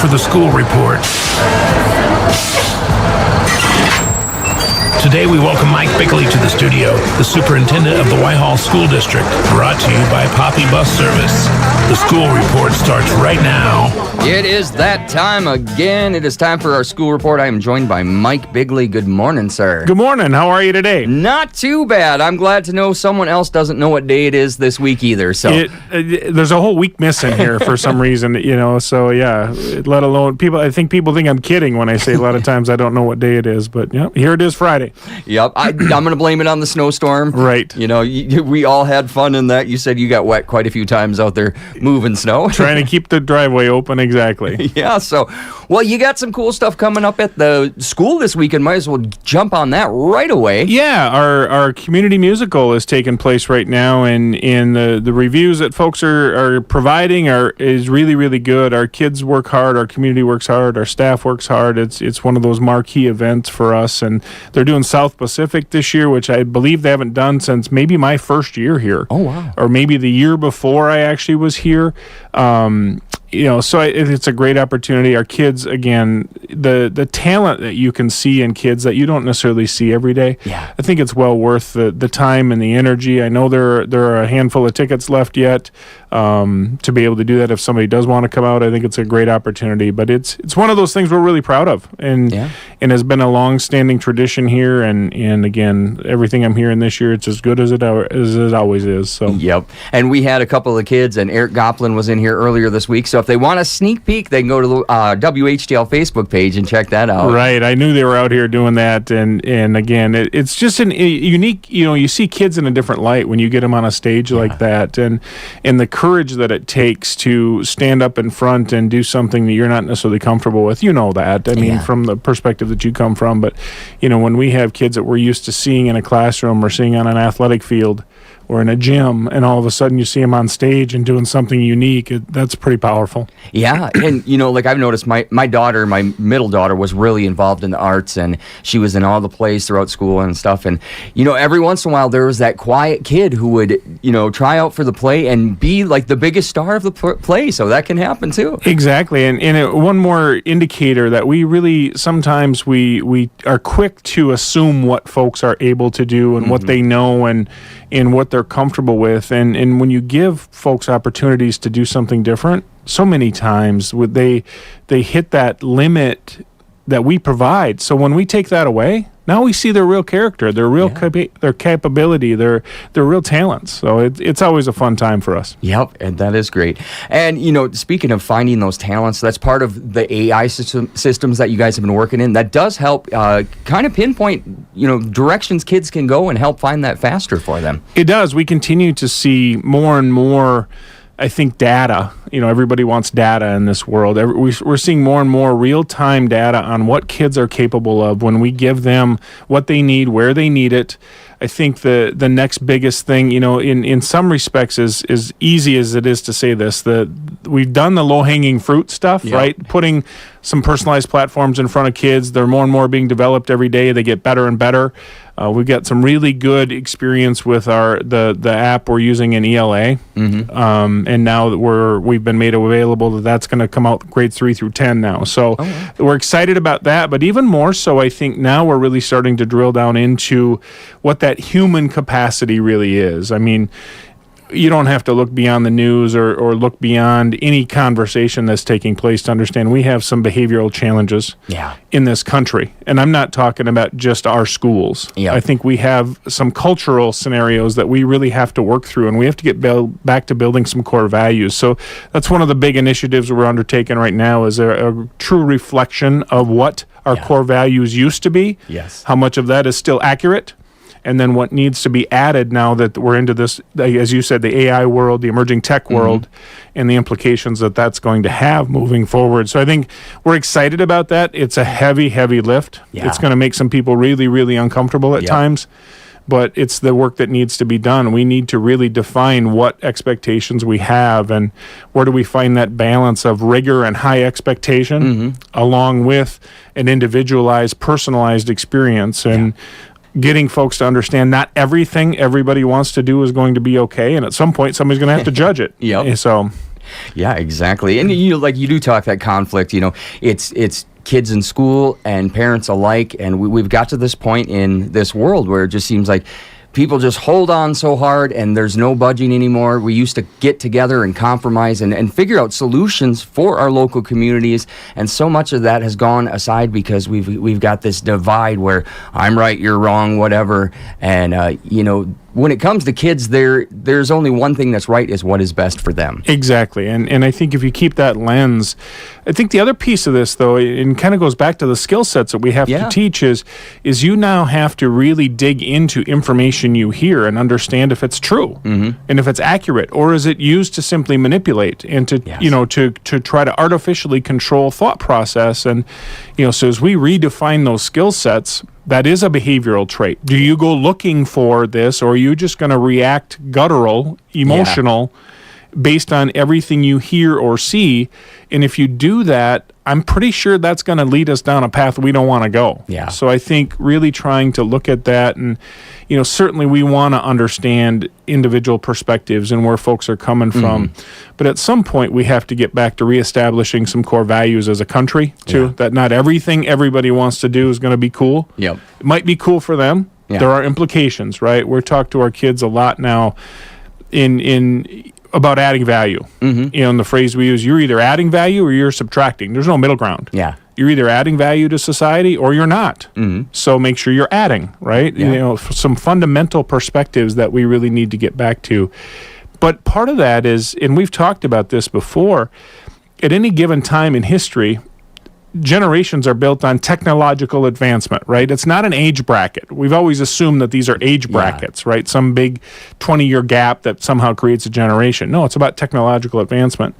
for the school report. Today we welcome Mike Beighley to the studio, the superintendent of the Whitehall School District, brought to you by Poppy Bus Service. The school report starts right now. It is that time again. It is time for our school report. I am joined by Mike Beighley. Good morning, sir. Good morning. How are you today? Not too bad. I'm glad to know someone else doesn't know what day it is this week either. So there's a whole week missing here for some reason, so yeah, let alone people. I think people think I'm kidding when I say a lot of times I don't know what day it is, but yeah, here it is, Friday. Yep. I'm going to blame it on the snowstorm. Right. We all had fun in that. You said you got wet quite a few times out there moving snow. Trying to keep the driveway open, exactly. Yeah, well, you got some cool stuff coming up at the school this weekend. Might as well jump on that right away. Yeah, our community musical is taking place right now, and the reviews that folks are providing is really, really good. Our kids work hard, our community works hard, our staff works hard. It's one of those marquee events for us, and they're doing South Pacific this year, which I believe they haven't done since maybe my first year here. Oh, wow. Or maybe the year before I actually was here. So it's a great opportunity. Our kids, again, the talent that you can see in kids that you don't necessarily see every day. Yeah. I think it's well worth the time and the energy. I know there are a handful of tickets left yet to be able to do that. If somebody does want to come out, I think it's a great opportunity. But it's one of those things we're really proud of, and has been a long-standing tradition here. And again, everything I'm hearing this year, it's as good as it always is. So yep. And we had a couple of kids, and Eric Goplin was in here earlier this week. So if they want a sneak peek, they can go to the WHTL Facebook page and check that out. Right. I knew they were out here doing that. And again, it's just a unique, you see kids in a different light when you get them on a stage like that. And the courage that it takes to stand up in front and do something that you're not necessarily comfortable with. That. I mean, from the perspective that you come from. But, when we have kids that we're used to seeing in a classroom or seeing on an athletic field or in a gym, and all of a sudden you see them on stage and doing something unique, that's pretty powerful. Yeah, and I've noticed my daughter, my middle daughter, was really involved in the arts, and she was in all the plays throughout school and stuff. And every once in a while there was that quiet kid who would try out for the play and be like the biggest star of the play. So that can happen too. Exactly, and one more indicator that we really sometimes we are quick to assume what folks are able to do and what they know and what they're comfortable with, and when you give folks opportunities to do something different, so many times they hit that limit that we provide. So when we take that away, now we see their real character, their real their capability, their real talents. So it's always a fun time for us. Yep, and that is great. And speaking of finding those talents, that's part of the AI systems that you guys have been working in. That does help kind of pinpoint directions kids can go and help find that faster for them. It does. We continue to see more and more, I think, data. Everybody wants data in this world. We're seeing more and more real-time data on what kids are capable of when we give them what they need, where they need it. I think the next biggest thing, in some respects, is as easy as it is to say this, we've done the low-hanging fruit stuff, right? Putting some personalized platforms in front of kids. They're more and more being developed every day. They get better and better. We've got some really good experience with the app we're using in ELA, and now that we've been made available that's going to come out grades 3 through 10 now. So we're excited about that, but even more so, I think now we're really starting to drill down into what that human capacity really is. I mean, you don't have to look beyond the news or look beyond any conversation that's taking place to understand we have some behavioral challenges in this country. And I'm not talking about just our schools. I think we have some cultural scenarios that we really have to work through, and we have to get back to building some core values. So that's one of the big initiatives we're undertaking right now, is a true reflection of what our core values used to be, how much of that is still accurate, and then what needs to be added now that we're into this, as you said, the AI world, the emerging tech world, and the implications that that's going to have moving forward. So I think we're excited about that. It's a heavy, heavy lift. It's going to make some people really, really uncomfortable at times, but it's the work that needs to be done. We need to really define what expectations we have and where do we find that balance of rigor and high expectation along with an individualized, personalized experience. And getting folks to understand not everything everybody wants to do is going to be okay, and at some point somebody's going to have to judge it. So Yeah, exactly. And you do talk that conflict, it's kids in school and parents alike, and we've got to this point in this world where it just seems like people just hold on so hard and there's no budging anymore. We used to get together and compromise and figure out solutions for our local communities, and so much of that has gone aside because we've got this divide where I'm right, you're wrong, whatever. And when it comes to kids, there's only one thing that's right, is what is best for them. Exactly. And I think if you keep that lens, I think the other piece of this, though, it kind of goes back to the skill sets that we have to teach is you now have to really dig into information you hear and understand if it's true and if it's accurate, or is it used to simply manipulate and to try to artificially control thought process. And so as we redefine those skill sets, that is a behavioral trait. Do you go looking for this, or are you just going to react guttural, emotional, based on everything you hear or see? And if you do that, I'm pretty sure that's going to lead us down a path we don't want to go. Yeah. So I think really trying to look at that, and certainly we want to understand individual perspectives and where folks are coming from. But at some point we have to get back to reestablishing some core values as a country too, that not everything everybody wants to do is going to be cool. Yep. It might be cool for them. Yeah. There are implications, right? We're talking to our kids a lot now in about adding value. And the phrase we use, you're either adding value or you're subtracting. There's no middle ground. Yeah. You're either adding value to society or you're not. So make sure you're adding, right? Yeah. Some fundamental perspectives that we really need to get back to. But part of that is, and we've talked about this before, at any given time in history, generations are built on technological advancement, right? It's not an age bracket. We've always assumed that these are age brackets, right? Some big 20-year gap that somehow creates a generation. No, it's about technological advancement.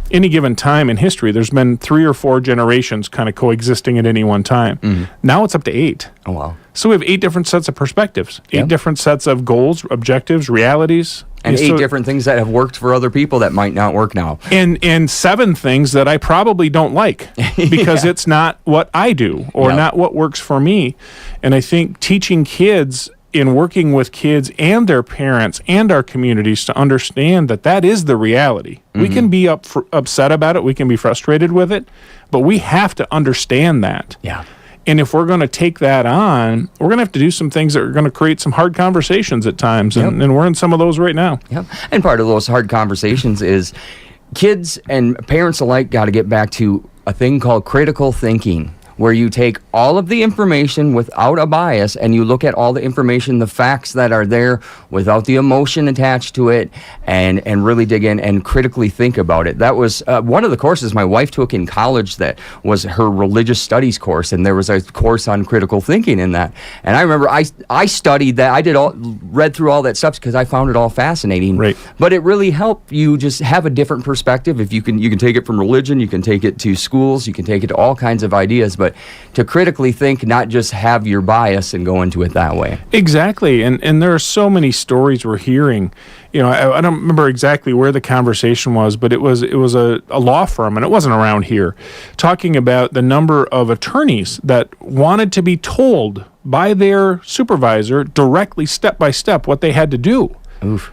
Any given time in history, there's been 3 or 4 generations kind of coexisting at any one time. Now it's up to 8. Oh, wow. So we have 8 different sets of perspectives, 8 different sets of goals, objectives, realities. And 8 different things that have worked for other people that might not work now. And 7 things that I probably don't like because it's not what I do or not what works for me. And I think teaching kids, in working with kids and their parents and our communities, to understand that is the reality. We can be upset about it. We can be frustrated with it. But we have to understand that. Yeah. And if we're going to take that on, we're going to have to do some things that are going to create some hard conversations at times. And we're in some of those right now. Yep. And part of those hard conversations is kids and parents alike got to get back to a thing called critical thinking, where you take all of the information without a bias and you look at all the information, the facts that are there without the emotion attached to it, and really dig in and critically think about it. That was one of the courses my wife took in college that was her religious studies course, and there was a course on critical thinking in that. And I remember I studied that. I read through all that stuff because I found it all fascinating. Right. But it really helped you just have a different perspective. If you can take it from religion, you can take it to schools, you can take it to all kinds of ideas, but to critically think, not just have your bias and go into it that way. Exactly. And there are so many stories we're hearing. I don't remember exactly where the conversation was, but it was a law firm, and it wasn't around here, talking about the number of attorneys that wanted to be told by their supervisor directly, step by step, what they had to do. Oof.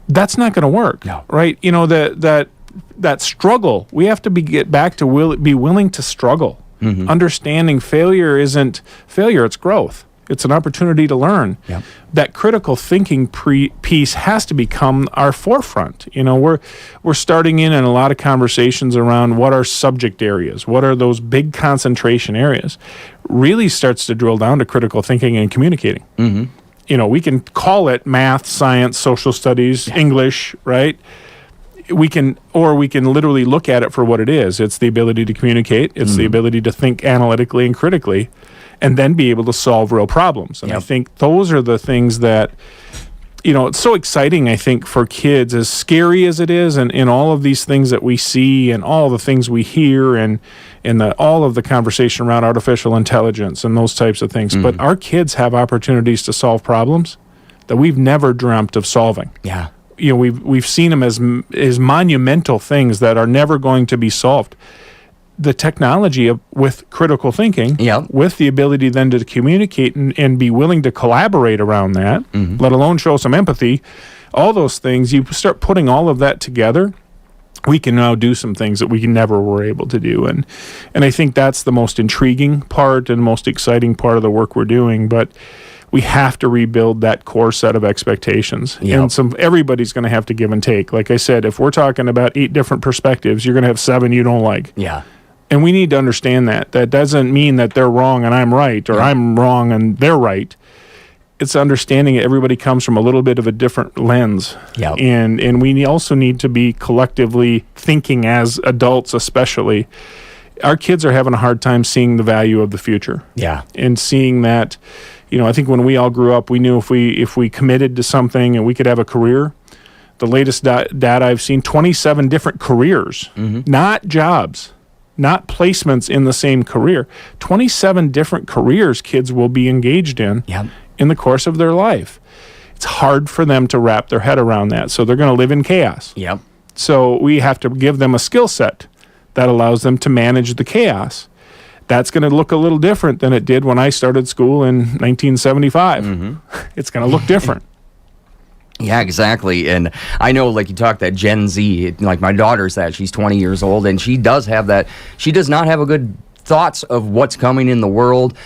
That's not going to work. No. Right? That struggle, we have to get back to be willing to struggle. Understanding failure isn't failure, it's growth. It's an opportunity to learn. Yep. That critical thinking piece has to become our forefront. We're starting in a lot of conversations around what are subject areas, what are those big concentration areas. Really starts to drill down to critical thinking and communicating. We can call it math, science, social studies, English, right? We can literally look at it for what it is. It's the ability to communicate. It's the ability to think analytically and critically, and then be able to solve real problems. And I think those are the things that, it's so exciting, I think, for kids, as scary as it is, and all of these things that we see and all the things we hear and all of the conversation around artificial intelligence and those types of things. But our kids have opportunities to solve problems that we've never dreamt of solving. Yeah. We've seen them as monumental things that are never going to be solved. The technology with critical thinking, with the ability then to communicate and be willing to collaborate around that, let alone show some empathy, all those things, you start putting all of that together, we can now do some things that we never were able to do. And I think that's the most intriguing part and most exciting part of the work we're doing. But we have to rebuild that core set of expectations. Yep. And everybody's going to have to give and take. Like I said, if we're talking about 8 different perspectives, you're going to have 7 you don't like. Yeah. And we need to understand that. That doesn't mean that they're wrong and I'm right, or I'm wrong and they're right. It's understanding that everybody comes from a little bit of a different lens. Yep. And we also need to be collectively thinking as adults, especially. Our kids are having a hard time seeing the value of the future. Yeah. And seeing that, I think when we all grew up, we knew if we committed to something and we could have a career. The latest data I've seen, 27 different careers, not jobs, not placements in the same career. 27 different careers kids will be engaged in. Yep. In the course of their life. It's hard for them to wrap their head around that. So they're going to live in chaos. Yep. So we have to give them a skill set that allows them to manage the chaos. That's going to look a little different than it did when I started school in 1975. It's going to look different. Yeah, exactly. And I know, like you talked, that Gen Z, like my daughter's she's 20 years old, and she does have that. She does not have a good thoughts of what's coming in the world.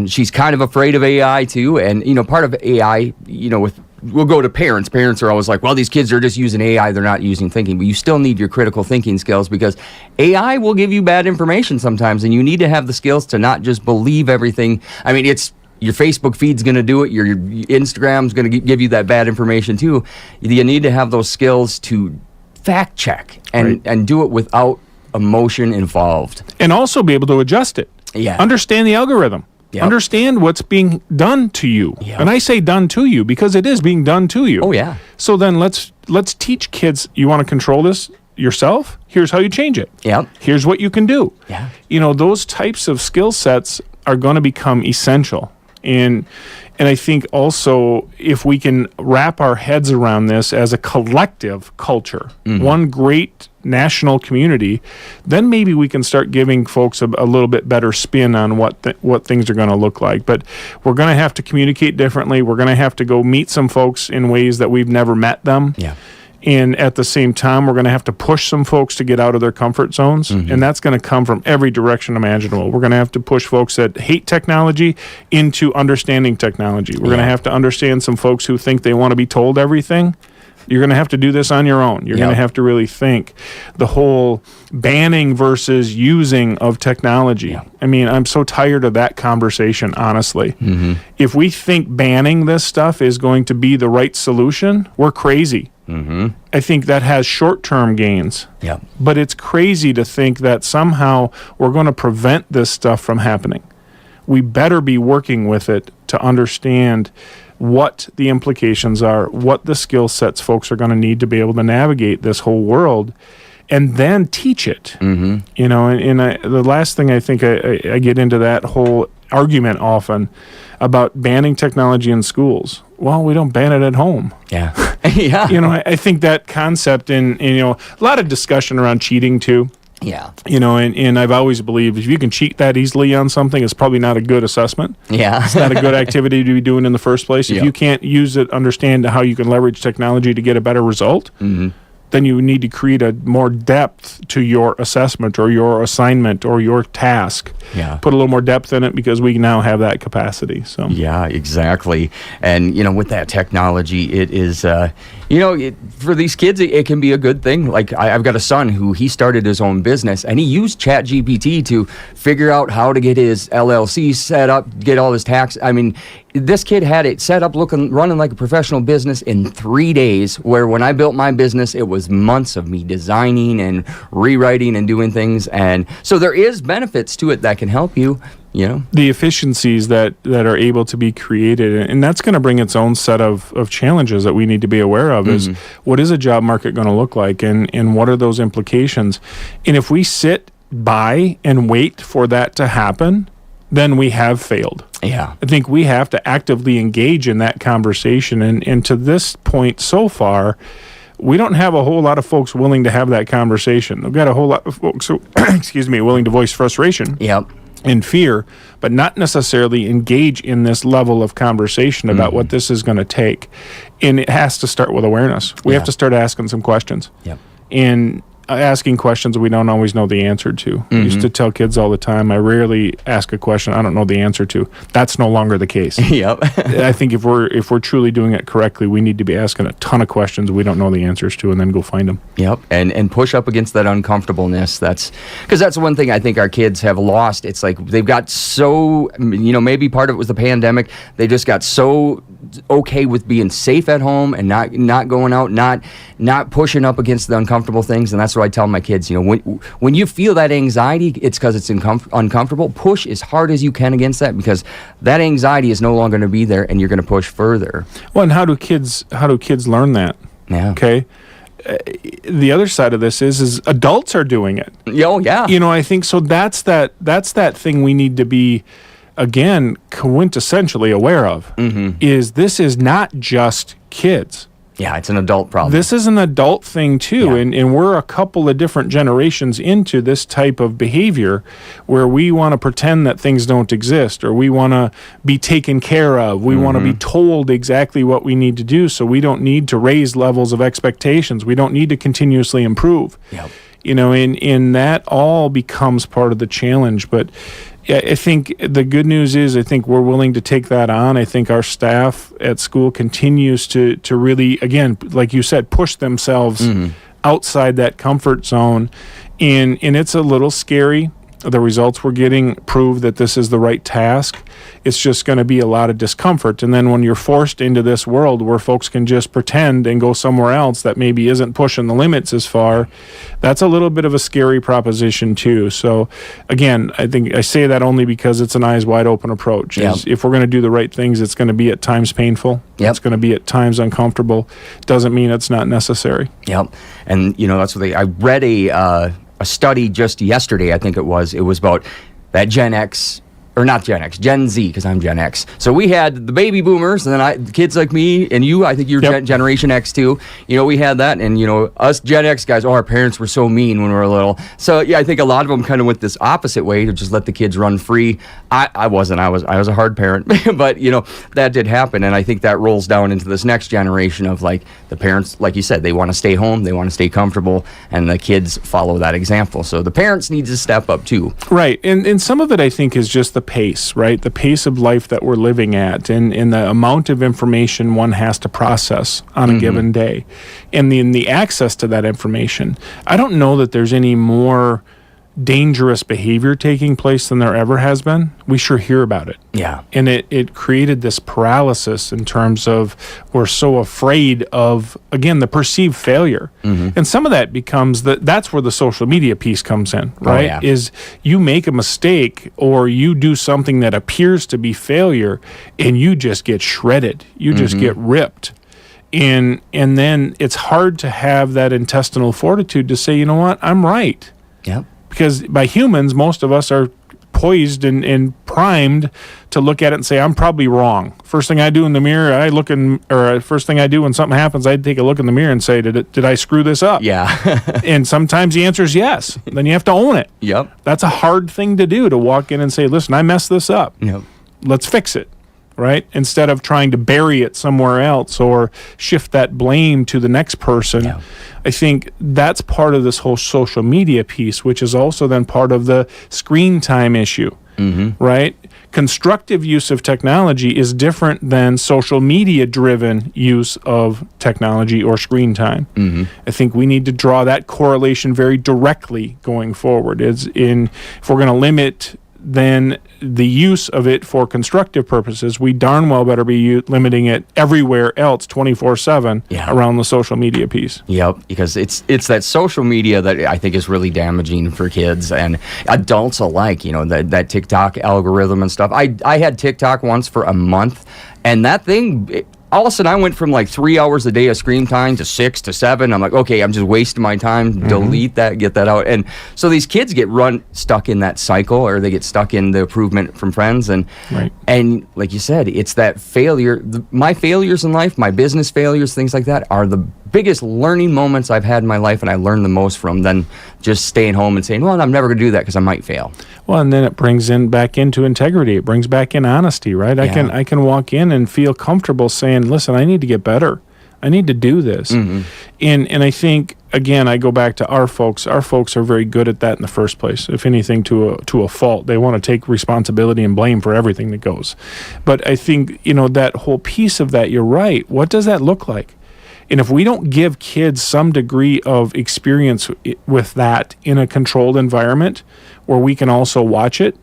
She's kind of afraid of AI too, and part of AI, we'll go to parents. Parents are always like, well, these kids are just using AI, they're not using thinking. But you still need your critical thinking skills, because AI will give you bad information sometimes, and you need to have the skills to not just believe everything. I mean, it's your Facebook feed's going to do it. Your Instagram's going to give you that bad information too. You need to have those skills to fact check and do it without emotion involved, and also be able to adjust it. Yeah. Understand the algorithm. Yep. Understand what's being done to you. Yep. And I say done to you because it is being done to you. Oh yeah. So then let's teach kids, you want to control this yourself? Here's how you change it. Yep. Here's what you can do. Yeah. Those types of skill sets are going to become essential. And I think also, if we can wrap our heads around this as a collective culture, one great national community, then maybe we can start giving folks a little bit better spin on what things are going to look like. But we're going to have to communicate differently. We're going to have to go meet some folks in ways that we've never met them. Yeah. And at the same time, we're going to have to push some folks to get out of their comfort zones. And that's going to come from every direction imaginable. We're going to have to push folks that hate technology into understanding technology. We're going to have to understand some folks who think they want to be told everything. You're going to have to do this on your own. You're going to have to really think. The whole banning versus using of technology. I mean, I'm so tired of that conversation, honestly. If we think banning this stuff is going to be the right solution, we're crazy. I think that has short-term gains. But it's crazy to think that somehow we're going to prevent this stuff from happening. We better be working with it to understand what the implications are, what the skill sets folks are going to need to be able to navigate this whole world, and then teach it. The last thing I think I get into that whole argument often about banning technology in schools. Well, we don't ban it at home. Yeah. I think that concept and a lot of discussion around cheating too. Yeah. And I've always believed if you can cheat that easily on something, it's probably not a good assessment. Yeah. It's not a good activity to be doing in the first place. If you can't use it, understand how you can leverage technology to get a better result, then you need to create a more depth to your assessment or your assignment or your task. Yeah. Put a little more depth in it because we now have that capacity. So. Yeah, exactly. And, with that technology, it is, for these kids, it can be a good thing. Like, I've got a son who he started his own business, and he used ChatGPT to figure out how to get his LLC set up, get all his tax. I mean, this kid had it set up running like a professional business in 3 days, where when I built my business, it was months of me designing and rewriting and doing things. And so there is benefits to it that can help you, The efficiencies that are able to be created, and that's going to bring its own set of challenges that we need to be aware of, is what is a job market going to look like, and what are those implications? And if we sit by and wait for that to happen, then we have failed. Yeah. I think we have to actively engage in that conversation. And to this point so far, we don't have a whole lot of folks willing to have that conversation. We've got a whole lot of folks who, willing to voice frustration and fear, but not necessarily engage in this level of conversation about what this is going to take. And it has to start with awareness. We have to start asking some questions. Yep. And asking questions we don't always know the answer to. I used to tell kids all the time, I rarely ask a question I don't know the answer to. That's no longer the case. Yep. I think if we're truly doing it correctly, we need to be asking a ton of questions we don't know the answers to, and then go find them. Yep, and push up against that uncomfortableness. That's one thing I think our kids have lost. It's like they've got so, maybe part of it was the pandemic. They just got so okay with being safe at home and not going out, not pushing up against the uncomfortable things. And that's what I tell my kids. When you feel that anxiety, it's because it's uncomfortable. Push as hard as you can against that, because that anxiety is no longer going to be there, and you're going to push further. Well, and how do kids learn that? Yeah. Okay. The other side of this is adults are doing it. Oh, yeah. I think so. That's that thing we need to be, again, quintessentially aware of. Is this is not just kids. Yeah, it's an adult problem. This is an adult thing too, Yeah. and we're a couple of different generations into this type of behavior where we want to pretend that things don't exist, or we want to be taken care of. We want to be told exactly what we need to do, so we don't need to raise levels of expectations. We don't need to continuously improve. Yep. And that all becomes part of the challenge. But I think the good news is I think we're willing to take that on. I think our staff at school continues to really, again, like you said, push themselves outside that comfort zone. And it's a little scary. The results we're getting prove that this is the right task. It's just going to be a lot of discomfort. And then when you're forced into this world where folks can just pretend and go somewhere else that maybe isn't pushing the limits as far, that's a little bit of a scary proposition too. So again, I think I say that only because it's an eyes wide open approach. Yep. If we're going to do the right things, it's going to be at times painful. Yep. It's going to be at times uncomfortable. Doesn't mean it's not necessary. Yep. And that's what I read a study just yesterday, I think it was about that Gen X, or not Gen X, Gen Z, because I'm Gen X. So we had the baby boomers, and then kids like me and you, I think you're Generation X too. We had that, and us Gen X guys, our parents were so mean when we were little. So yeah, I think a lot of them kind of went this opposite way to just let the kids run free. I wasn't. I was a hard parent, but that did happen, and I think that rolls down into this next generation of like the parents, like you said, they want to stay home, they want to stay comfortable, and the kids follow that example. So the parents need to step up too. Right, and some of it I think is just the pace, right? The pace of life that we're living at, and the amount of information one has to process on a given day, and the access to that information. I don't know that there's any more dangerous behavior taking place than there ever has been. We sure hear about it. Yeah. And it created this paralysis in terms of we're so afraid of, again, the perceived failure. And some of that becomes that's where the social media piece comes in, right? Oh, yeah. Is you make a mistake or you do something that appears to be failure and you just get shredded. You just get ripped. And then it's hard to have that intestinal fortitude to say, you know what, I'm right. Yep. Because by humans, most of us are poised and primed to look at it and say, I'm probably wrong. First thing I do in the mirror, first thing I do when something happens, I take a look in the mirror and say, did I screw this up? Yeah. And sometimes the answer is yes. Then you have to own it. Yep. That's a hard thing to do, to walk in and say, listen, I messed this up. Yep. Let's fix it. Right? Instead of trying to bury it somewhere else or shift that blame to the next person. Yeah. I think that's part of this whole social media piece, which is also then part of the screen time issue. Right? Constructive use of technology is different than social media driven use of technology or screen time. I think we need to draw that correlation very directly going forward. If we're going to limit then the use of it for constructive purposes, we darn well better be limiting it everywhere else 24/7 around the social media piece. Yep, because it's that social media that I think is really damaging for kids and adults alike. That TikTok algorithm and stuff. I had TikTok once for a month, and that thing. All of a sudden, I went from like 3 hours a day of screen time to 6 to 7. I'm like, okay, I'm just wasting my time. Delete that, get that out. And so these kids get stuck in that cycle, or they get stuck in the improvement from friends. And and like you said, it's that failure. My failures in life, my business failures, things like that, are the biggest learning moments I've had in my life, and I learned the most from than just staying home and saying, well, I'm never going to do that because I might fail. Well, and then it brings back into integrity. It brings back in honesty, right? I can walk in and feel comfortable saying, listen, I need to get better. I need to do this. And I think, again, I go back to our folks. Our folks are very good at that in the first place. If anything, to a fault. They want to take responsibility and blame for everything that goes. But I think, that whole piece of that, you're right. What does that look like? And if we don't give kids some degree of experience with that in a controlled environment where we can also watch it,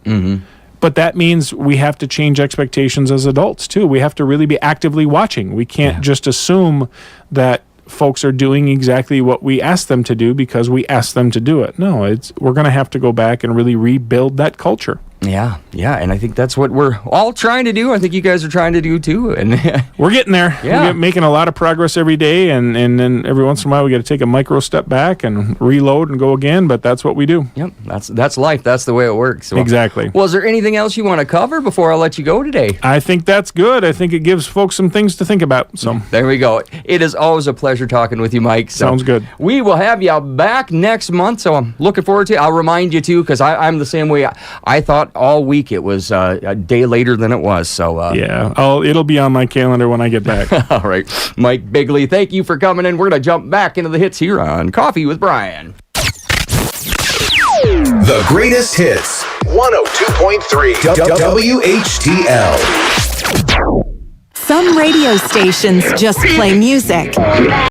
but that means we have to change expectations as adults too. We have to really be actively watching. We can't just assume that folks are doing exactly what we asked them to do because we asked them to do it. No, we're going to have to go back and really rebuild that culture. Yeah, and I think that's what we're all trying to do. I think you guys are trying to do too. And we're getting there. Yeah. We're making a lot of progress every day, and then every once in a while we got to take a micro step back and reload and go again, but that's what we do. Yep, that's life. That's the way it works. Well, exactly. Well, is there anything else you want to cover before I let you go today? I think that's good. I think it gives folks some things to think about. So there we go. It is always a pleasure talking with you, Mike. So sounds good. We will have you back next month, so I'm looking forward to it. I'll remind you too, because I'm the same way. I thought all week it was a day later than it was. So it'll be on my calendar when I get back. All right, Mike Beighley, thank you for coming in. We're going to jump back into the hits here on Coffee with Brian. The greatest hits, 102.3 WHTL. Some radio stations just play music.